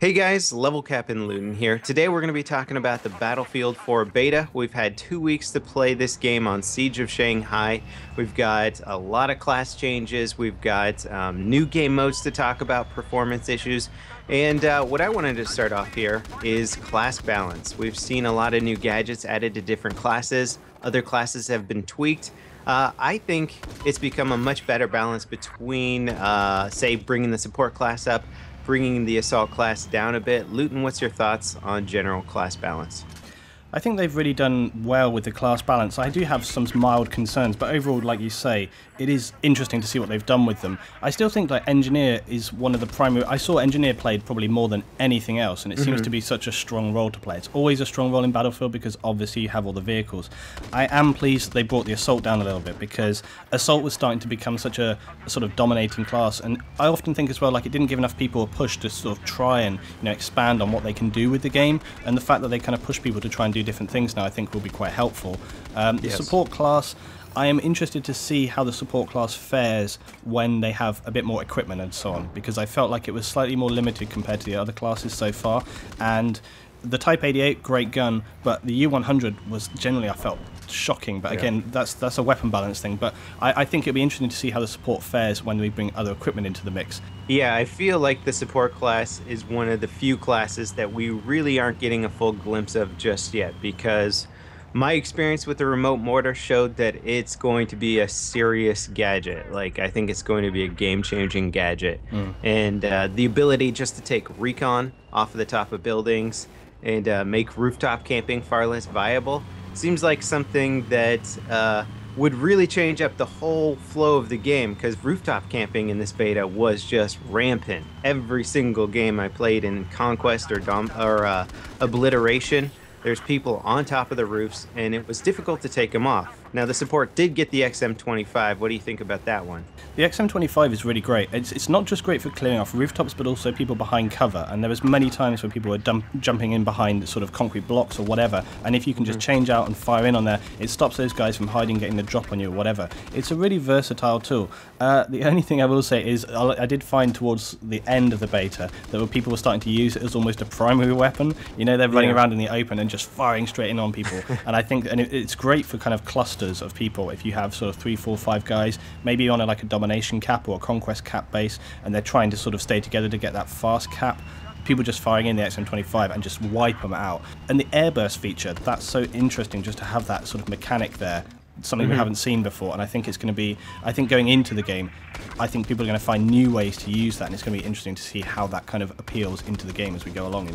Hey guys, LevelCap and Luton here. Today we're going to be talking about the Battlefield 4 beta. We've had 2 weeks to play this game on Siege of Shanghai. We've got a lot of class changes. We've got new game modes to talk about, performance issues. And what I wanted to start off here is class balance. We've seen a lot of new gadgets added to different classes. Other classes have been tweaked. I think it's become a much better balance between, say, bringing the support class up, bringing the assault class down a bit. Luton, what's your thoughts on general class balance? I think they've really done well with the class balance. I do have some mild concerns, but overall, like you say, it is interesting to see what they've done with them. I still think that Engineer is one of the primary... I saw Engineer played probably more than anything else, and it seems to be such a strong role to play. It's always a strong role in Battlefield because obviously you have all the vehicles. I am pleased they brought the Assault down a little bit because Assault was starting to become such a sort of dominating class, and I often think as well, like, it didn't give enough people a push to sort of try and, expand on what they can do with the game, and the fact that they kind of push people to try and do different things now I think will be quite helpful. The support class, I am interested to see how the support class fares when they have a bit more equipment and so on, because I felt like it was slightly more limited compared to the other classes so far. And the Type 88, great gun, but the U100 was generally, I felt, shocking. But again, that's a weapon balance thing. But I think it'll be interesting to see how the support fares when we bring other equipment into the mix. Yeah, I feel like the support class is one of the few classes that we really aren't getting a full glimpse of just yet, because my experience with the remote mortar showed that it's going to be a serious gadget. Like, I think it's going to be a game-changing gadget. And the ability just to take recon off of the top of buildings and make rooftop camping far less viable seems like something that would really change up the whole flow of the game, because rooftop camping in this beta was just rampant. Every single game I played in Conquest or Obliteration, there's people on top of the roofs, and it was difficult to take them off. Now, the support did get the XM25. What do you think about that one? The XM25 is really great. It's not just great for clearing off rooftops, but also people behind cover. And there was many times when people were jumping in behind sort of concrete blocks or whatever. And if you can just change out and fire in on there, it stops those guys from hiding, getting the drop on you or whatever. It's a really versatile tool. The only thing I will say is I did find towards the end of the beta that people were starting to use it as almost a primary weapon. They're running around in the open and just firing straight in on people. And I think it's great for kind of clusters of people. If you have sort of 3, 4, 5 guys, maybe on like a domination cap or a conquest cap base, and they're trying to sort of stay together to get that fast cap, people just firing in the XM25 and just wipe them out. And the airburst feature, that's so interesting just to have that sort of mechanic there, something we haven't seen before. And I think it's going to be, I think going into the game, I think people are going to find new ways to use that, and it's going to be interesting to see how that kind of appeals into the game as we go along,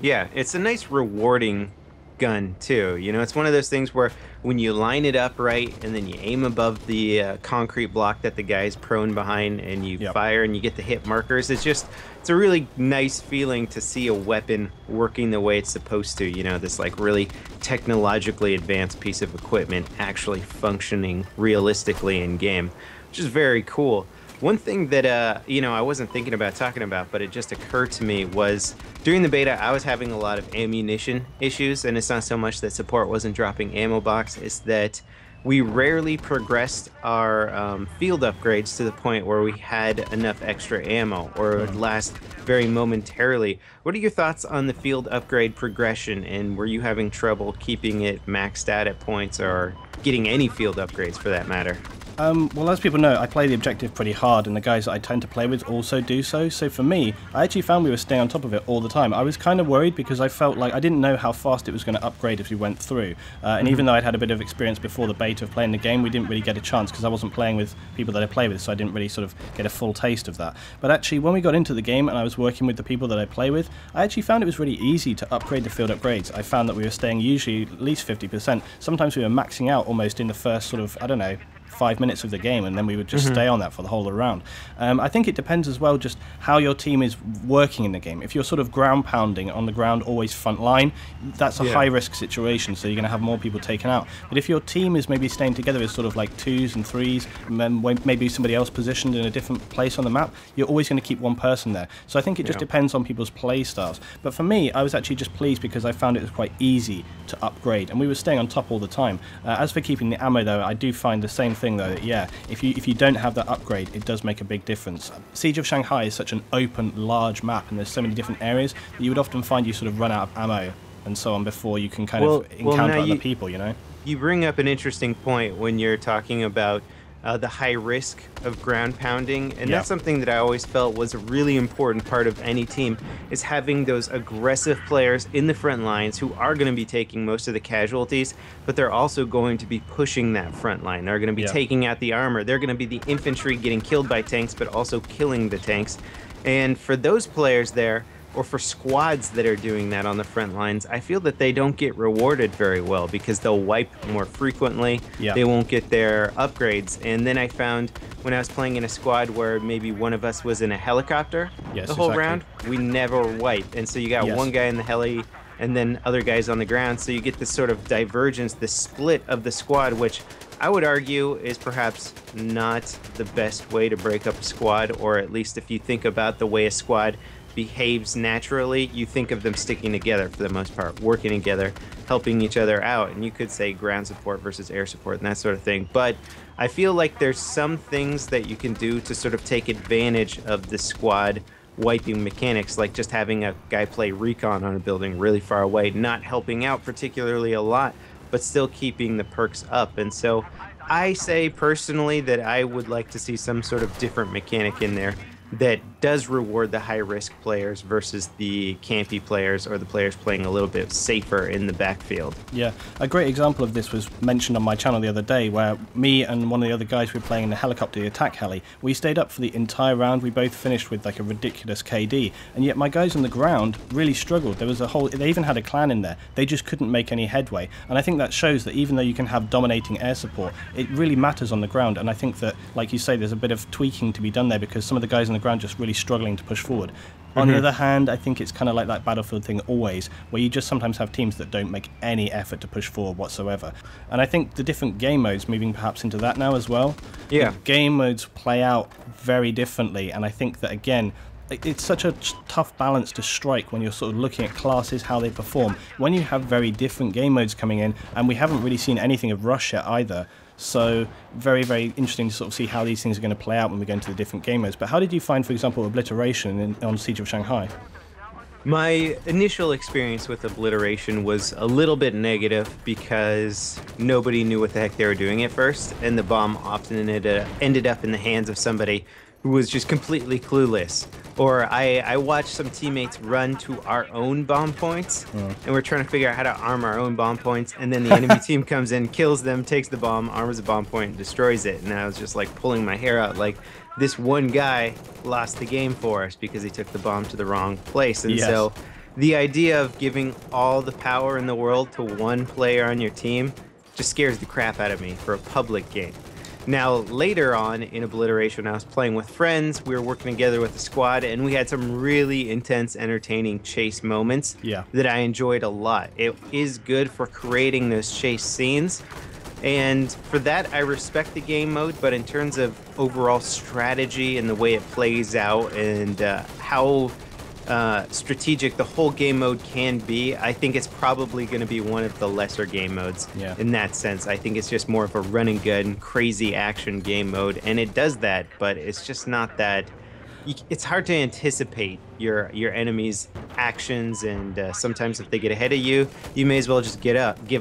Yeah, it's a nice rewarding gun too. It's one of those things where when you line it up right and then you aim above the concrete block that the guy's prone behind and you fire and you get the hit markers, it's a really nice feeling to see a weapon working the way it's supposed to. This like really technologically advanced piece of equipment actually functioning realistically in game, which is very cool. One thing that, I wasn't thinking about talking about, but it just occurred to me was during the beta, I was having a lot of ammunition issues, and it's not so much that support wasn't dropping ammo box, it's that we rarely progressed our field upgrades to the point where we had enough extra ammo, or it would last very momentarily. What are your thoughts on the field upgrade progression, and were you having trouble keeping it maxed out at points, or getting any field upgrades for that matter? Well, as people know, I play the objective pretty hard, and the guys that I tend to play with also do so. So for me, I actually found we were staying on top of it all the time. I was kind of worried because I felt like I didn't know how fast it was going to upgrade as we went through. And even though I'd had a bit of experience before the beta of playing the game, we didn't really get a chance because I wasn't playing with people that I play with, so I didn't really sort of get a full taste of that. But actually, when we got into the game and I was working with the people that I play with, I actually found it was really easy to upgrade the field upgrades. I found that we were staying usually at least 50%. Sometimes we were maxing out almost in the first sort of, 5 minutes of the game, and then we would just stay on that for the whole round. I think it depends as well just how your team is working in the game. If you're sort of ground pounding on the ground, always front line, that's a high risk situation, so you're going to have more people taken out. But if your team is maybe staying together as sort of like 2s and 3s, and then maybe somebody else positioned in a different place on the map, you're always going to keep one person there. So I think it just depends on people's play styles. But for me, I was actually just pleased because I found it was quite easy to upgrade, and we were staying on top all the time. As for keeping the ammo though, I do find the same thing though, that, yeah, if you don't have that upgrade, it does make a big difference. Siege of Shanghai is such an open, large map, and there's so many different areas that you would often find you sort of run out of ammo and so on before you can kind of encounter other people, you know? You bring up an interesting point when you're talking about the high risk of ground pounding, and that's something that I always felt was a really important part of any team, is having those aggressive players in the front lines who are going to be taking most of the casualties, but they're also going to be pushing that front line. They're going to be taking out the armor. They're going to be the infantry getting killed by tanks, but also killing the tanks. And for those players there, or for squads that are doing that on the front lines, I feel that they don't get rewarded very well because they'll wipe more frequently. They won't get their upgrades. And then I found when I was playing in a squad where maybe one of us was in a helicopter the whole round, we never wiped. And so you got one guy in the heli and then other guys on the ground. So you get this sort of divergence, this split of the squad, which I would argue is perhaps not the best way to break up a squad, or at least if you think about the way a squad behaves naturally, you think of them sticking together for the most part, working together, helping each other out, and you could say ground support versus air support and that sort of thing. But I feel like there's some things that you can do to sort of take advantage of the squad wiping mechanics, like just having a guy play recon on a building really far away, not helping out particularly a lot, but still keeping the perks up. And so I say personally that I would like to see some sort of different mechanic in there that does reward the high-risk players versus the campy players, or the players playing a little bit safer in the backfield. Yeah, a great example of this was mentioned on my channel the other day, where me and one of the other guys who were playing in the helicopter, the attack heli, we stayed up for the entire round. We both finished with like a ridiculous KD, and yet my guys on the ground really struggled. There was they even had a clan in there. They just couldn't make any headway, and I think that shows that even though you can have dominating air support, it really matters on the ground. And I think that, like you say, there's a bit of tweaking to be done there, because some of the guys on the ground just really struggling to push forward. On the other hand, I think it's kind of like that Battlefield thing always, where you just sometimes have teams that don't make any effort to push forward whatsoever. And I think the different game modes, moving perhaps into that now as well, the game modes play out very differently, and I think that, again, it's such a tough balance to strike when you're sort of looking at classes, how they perform, when you have very different game modes coming in, and we haven't really seen anything of Rush yet either. So very, very interesting to sort of see how these things are going to play out when we go into the different game modes. But how did you find, for example, Obliteration on Siege of Shanghai? My initial experience with Obliteration was a little bit negative because nobody knew what the heck they were doing at first, and the bomb often ended up in the hands of somebody who was just completely clueless. Or I watched some teammates run to our own bomb points, and we're trying to figure out how to arm our own bomb points, and then the enemy team comes in, kills them, takes the bomb, arms the bomb point, and destroys it. And I was just like pulling my hair out, like, this one guy lost the game for us because he took the bomb to the wrong place. And so the idea of giving all the power in the world to one player on your team just scares the crap out of me for a public game. Now, later on in Obliteration, I was playing with friends, we were working together with the squad, and we had some really intense, entertaining chase moments that I enjoyed a lot. It is good for creating those chase scenes, and for that, I respect the game mode, but in terms of overall strategy and the way it plays out and how strategic the whole game mode can be, I think it's probably going to be one of the lesser game modes in that sense. I think it's just more of a run and gun, crazy action game mode, and it does that, but it's just not that. It's hard to anticipate your enemy's actions, and sometimes if they get ahead of you, you may as well just give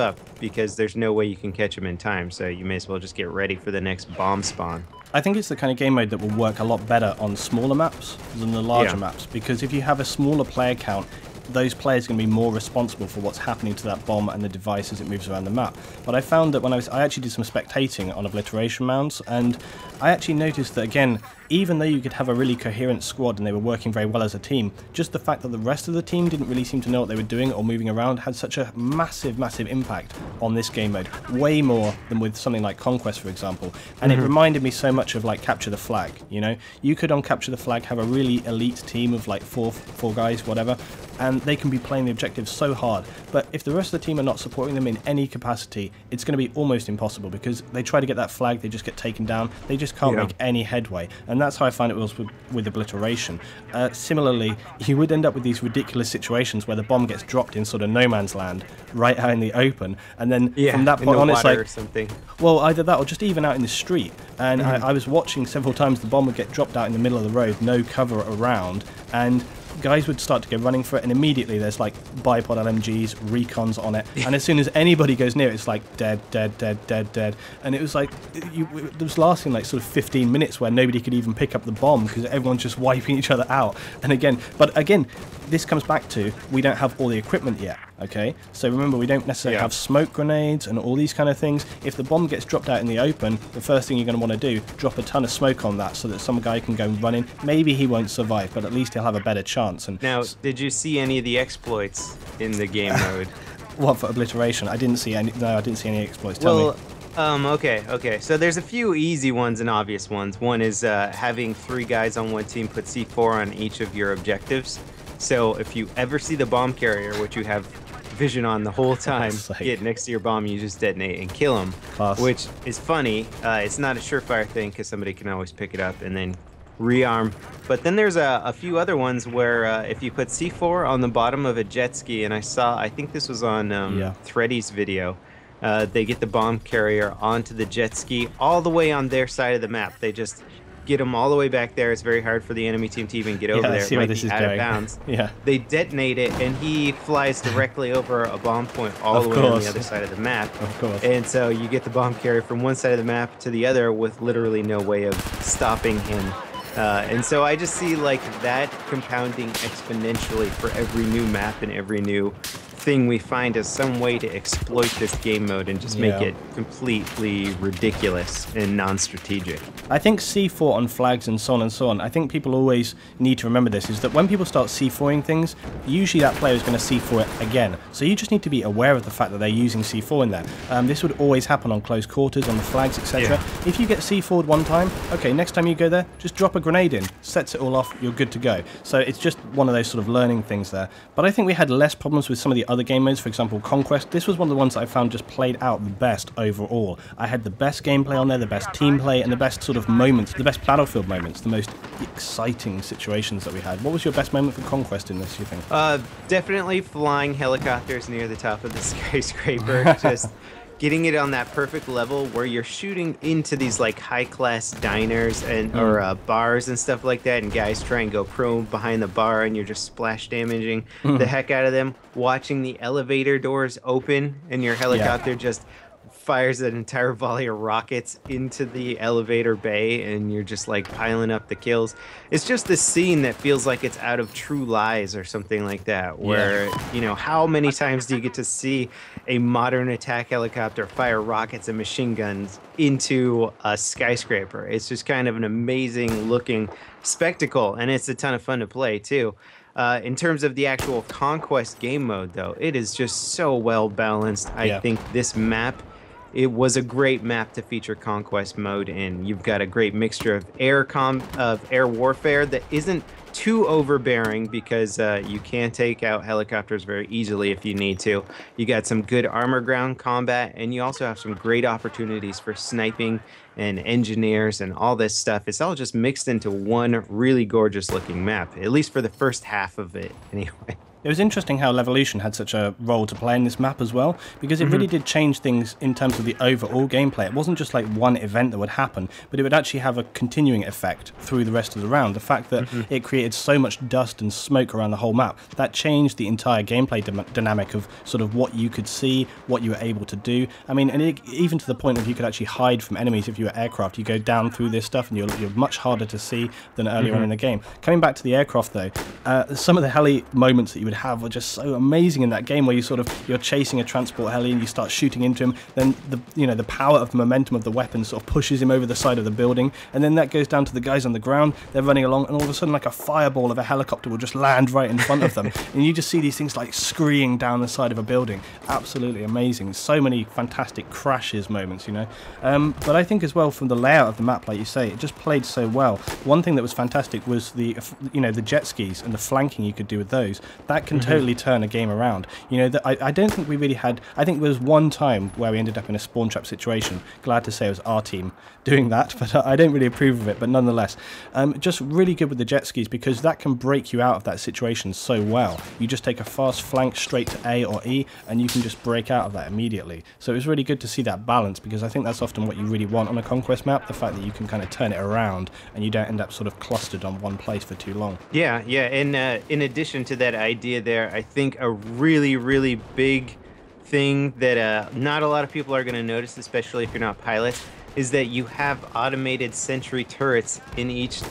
up, because there's no way you can catch them in time, so you may as well just get ready for the next bomb spawn. I think it's the kind of game mode that will work a lot better on smaller maps than the larger maps, because if you have a smaller player count, those players are going to be more responsible for what's happening to that bomb and the device as it moves around the map. But I found that when I actually did some spectating on Obliteration mounts, and I actually noticed that, again, even though you could have a really coherent squad and they were working very well as a team, just the fact that the rest of the team didn't really seem to know what they were doing or moving around had such a massive, massive impact on this game mode, way more than with something like Conquest, for example. And it reminded me so much of like Capture the Flag, you know? You could on Capture the Flag have a really elite team of like four guys, whatever, and and they can be playing the objective so hard. But if the rest of the team are not supporting them in any capacity, it's going to be almost impossible, because they try to get that flag, they just get taken down, they just can't make any headway. And that's how I find it was with obliteration. Similarly, you would end up with these ridiculous situations where the bomb gets dropped in sort of no man's land, right out in the open, and then from that point on it's like, well, either that or just even out in the street. And I was watching several times the bomb would get dropped out in the middle of the road, no cover around, and guys would start to go running for it, and immediately there's like bipod LMGs, recons on it, and as soon as anybody goes near it, it's like dead, dead, dead, dead, dead. And it was like, it was lasting like sort of 15 minutes where nobody could even pick up the bomb because everyone's just wiping each other out. And again, this comes back to, we don't have all the equipment yet, okay? So remember, we don't necessarily have smoke grenades and all these kind of things. If the bomb gets dropped out in the open, the first thing you're going to want to do, drop a ton of smoke on that so that some guy can go run in. Maybe he won't survive, but at least he'll have a better chance. And now, did you see any of the exploits in the game mode? What, for obliteration? I didn't see any. No, I didn't see any exploits. Tell me. Okay. So there's a few easy ones and obvious ones. One is having 3 guys on one team put C4 on each of your objectives. So if you ever see the bomb carrier, which you have vision on the whole time, get next to your bomb, you just detonate and kill him. Class. Which is funny. It's not a surefire thing because somebody can always pick it up and then rearm. But then there's a few other ones where if you put C4 on the bottom of a jet ski, and I think this was on Thready's video, they get the bomb carrier onto the jet ski all the way on their side of the map. They just get them all the way back there. It's very hard for the enemy team to even get over there. It might be out of bounds. They detonate it, and he flies directly over a bomb point all the way on the other side of the map. Of course. And so you get the bomb carrier from one side of the map to the other with literally no way of stopping him. And so I just see like that compounding exponentially for every new map and every new thing we find as some way to exploit this game mode and just make it completely ridiculous and non-strategic. I think C4 on flags and so on, I think people always need to remember this, is that when people start C4ing things, usually that player is going to C4 it again. So you just need to be aware of the fact that they're using C4 in there. This would always happen on close quarters, on the flags, etc. If you get C4'd one time, okay, next time you go there, just drop a grenade in, sets it all off, you're good to go. So it's just one of those sort of learning things there. But I think we had less problems with some of the other game modes. For example, Conquest, this was one of the ones that I found just played out the best overall. I had the best gameplay on there, the best team play, and the best sort of moments, the best battlefield moments, the most exciting situations that we had. What was your best moment for Conquest in this, you think? Definitely flying helicopters near the top of the skyscraper. Just getting it on that perfect level where you're shooting into these like high-class diners and or bars and stuff like that, and guys try and go prone behind the bar, and you're just splash damaging the heck out of them. Watching the elevator doors open and your helicopter just fires an entire volley of rockets into the elevator bay, and you're just like piling up the kills. It's just this scene that feels like it's out of True Lies or something like that, where you know, how many times do you get to see a modern attack helicopter fire rockets and machine guns into a skyscraper? It's just kind of an amazing looking spectacle, and it's a ton of fun to play too. In terms of the actual Conquest game mode, though, it is just so well balanced. I think this map, it was a great map to feature Conquest mode in. You've got a great mixture of air warfare that isn't too overbearing, because you can take out helicopters very easily if you need to. You got some good armor ground combat, and you also have some great opportunities for sniping and engineers and all this stuff. It's all just mixed into one really gorgeous looking map, at least for the first half of it anyway. It was interesting how Levolution had such a role to play in this map as well, because it really did change things in terms of the overall gameplay. It wasn't just like one event that would happen, but it would actually have a continuing effect through the rest of the round. The fact that it created so much dust and smoke around the whole map, that changed the entire gameplay dynamic of sort of what you could see, what you were able to do. I mean, and even to the point of you could actually hide from enemies if you were aircraft. You go down through this stuff and you're much harder to see than earlier on in the game. Coming back to the aircraft though, some of the heli moments that you would have were just so amazing in that game, where you're chasing a transport heli and you start shooting into him, then the power of momentum of the weapon sort of pushes him over the side of the building, and then that goes down to the guys on the ground. They're running along, and all of a sudden like a fireball of a helicopter will just land right in front of them, and you just see these things like screeing down the side of a building. Absolutely amazing. So many fantastic crashes moments, you know. But I think as well, from the layout of the map, like you say, it just played so well. One thing that was fantastic was the jet skis and the flanking you could do with those. That that can totally turn a game around. You know, I don't think we really had. I think there was one time where we ended up in a spawn trap situation. Glad to say it was our team doing that, but I don't really approve of it. But nonetheless, just really good with the jet skis, because that can break you out of that situation so well. You just take a fast flank straight to A or E, and you can just break out of that immediately. So it was really good to see that balance, because I think that's often what you really want on a conquest map, the fact that you can kind of turn it around and you don't end up sort of clustered on one place for too long. Yeah, and in addition to that idea there, I think a really, really big thing that not a lot of people are going to notice, especially if you're not pilots, is that you have automated sentry turrets in each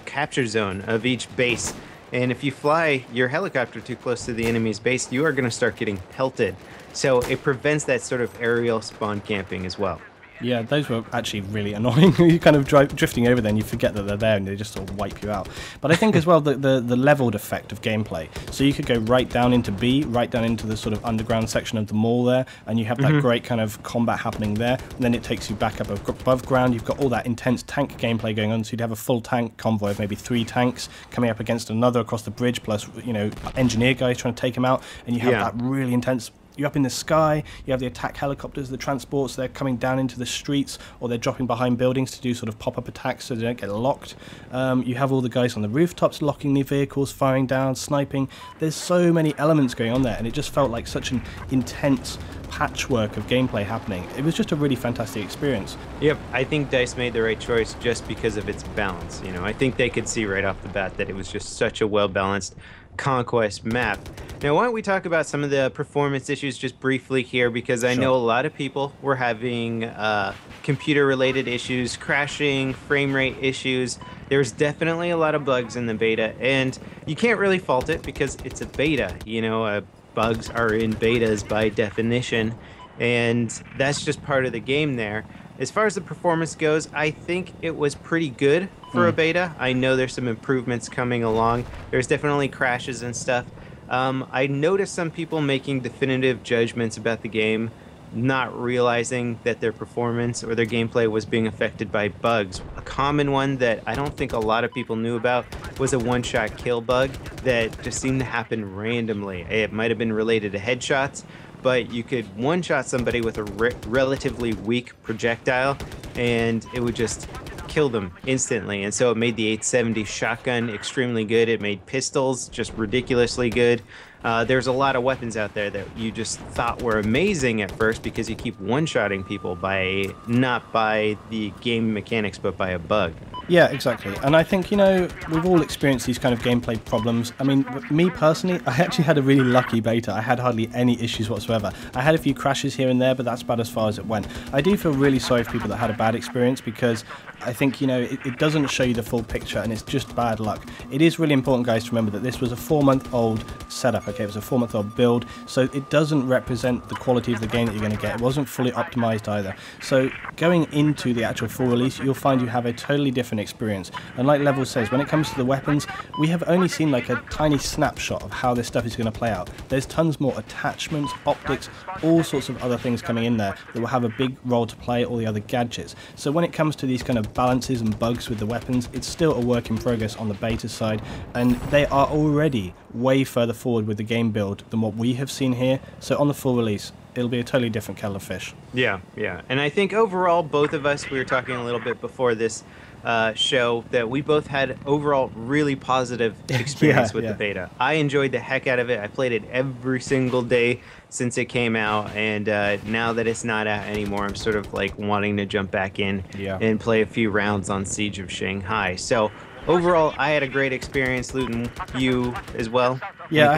capture zone of each base. And if you fly your helicopter too close to the enemy's base, you are going to start getting pelted. So it prevents that sort of aerial spawn camping as well. Yeah, those were actually really annoying. You kind of drifting over there and you forget that they're there and they just sort of wipe you out. But I think as well the leveled effect of gameplay. So you could go right down into B, right down into the sort of underground section of the mall there, and you have that great kind of combat happening there, and then it takes you back up above ground. You've got all that intense tank gameplay going on, so you'd have a full tank convoy of maybe 3 tanks coming up against another across the bridge, plus, you know, engineer guys trying to take them out, and you have that really intense. You're up in the sky, you have the attack helicopters, the transports, they're coming down into the streets, or they're dropping behind buildings to do sort of pop-up attacks so they don't get locked. You have all the guys on the rooftops locking the vehicles, firing down, sniping. There's so many elements going on there, and it just felt like such an intense patchwork of gameplay happening. It was just a really fantastic experience. Yep, I think DICE made the right choice just because of its balance. You know, I think they could see right off the bat that it was just such a well-balanced conquest map. Now, why don't we talk about some of the performance issues just briefly here, because I know a lot of people were having computer-related issues, crashing, frame rate issues. There's definitely a lot of bugs in the beta, and you can't really fault it because it's a beta. You know, bugs are in betas by definition, and that's just part of the game there. As far as the performance goes, I think it was pretty good for a beta. I know there's some improvements coming along. There's definitely crashes and stuff. I noticed some people making definitive judgments about the game, not realizing that their performance or their gameplay was being affected by bugs. A common one that I don't think a lot of people knew about was a one-shot kill bug that just seemed to happen randomly. It might have been related to headshots, but you could one-shot somebody with a relatively weak projectile, and it would just kill them instantly. And so it made the 870 shotgun extremely good. It made pistols just ridiculously good. There's a lot of weapons out there that you just thought were amazing at first because you keep one-shotting people by, not by the game mechanics, but by a bug. Yeah, exactly. And I think, you know, we've all experienced these kind of gameplay problems. I mean, me personally, I actually had a really lucky beta. I had hardly any issues whatsoever. I had a few crashes here and there, but that's about as far as it went. I do feel really sorry for people that had a bad experience, because I think, you know, it doesn't show you the full picture, and it's just bad luck. It is really important, guys, to remember that this was a 4-month-old setup, okay? It was a 4-month-old build, so it doesn't represent the quality of the game that you're going to get. It wasn't fully optimized either. So going into the actual full release, you'll find you have a totally different experience. And like Level says, when it comes to the weapons, we have only seen like a tiny snapshot of how this stuff is going to play out. There's tons more attachments, optics, all sorts of other things coming in there that will have a big role to play, all the other gadgets. So when it comes to these kind of balances and bugs with the weapons, it's still a work in progress on the beta side, and they are already way further forward with the game build than what we have seen here. So on the full release, it'll be a totally different kettle of fish. Yeah. And I think overall, both of us, we were talking a little bit before this show, that we both had overall really positive experience with the beta. I enjoyed the heck out of it. I played it every single day since it came out, and now that it's not out anymore, I'm sort of like wanting to jump back in and play a few rounds on Siege of Shanghai. So overall, I had a great experience. Luton, you as well? Yeah,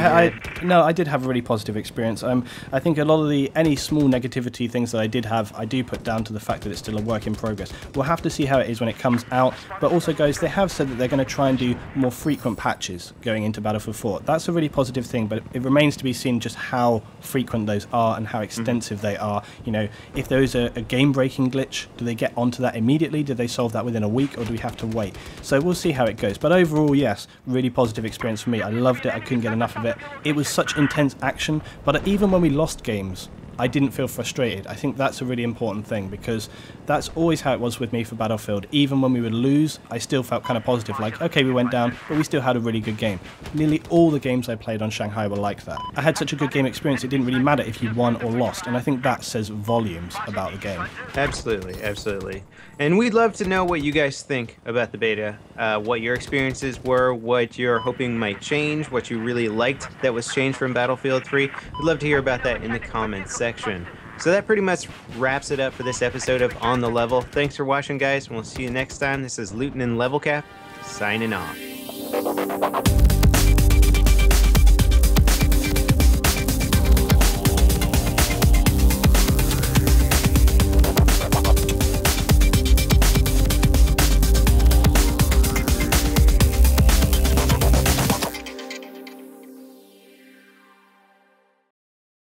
I did have a really positive experience. I think a lot of any small negativity things that I did have, I do put down to the fact that it's still a work in progress. We'll have to see how it is when it comes out. But also, guys, they have said that they're going to try and do more frequent patches going into Battlefield 4. That's a really positive thing, but it remains to be seen just how frequent those are and how extensive they are. You know, if there is a game-breaking glitch, do they get onto that immediately? Do they solve that within a week, or do we have to wait? So we'll see how it goes. But overall, yes, really positive experience for me. I loved it. I couldn't get enough of it. It was such intense action, but even when we lost games, I didn't feel frustrated. I think that's a really important thing, because that's always how it was with me for Battlefield. Even when we would lose, I still felt kind of positive, like, okay, we went down, but we still had a really good game. Nearly all the games I played on Shanghai were like that. I had such a good game experience, it didn't really matter if you won or lost, and I think that says volumes about the game. Absolutely, absolutely. And we'd love to know what you guys think about the beta, what your experiences were, what you're hoping might change, what you really liked that was changed from Battlefield 3. We'd love to hear about that in the comments section. So that pretty much wraps it up for this episode of On the Level. Thanks for watching, guys, and we'll see you next time. This is Luton and LevelCap, signing off.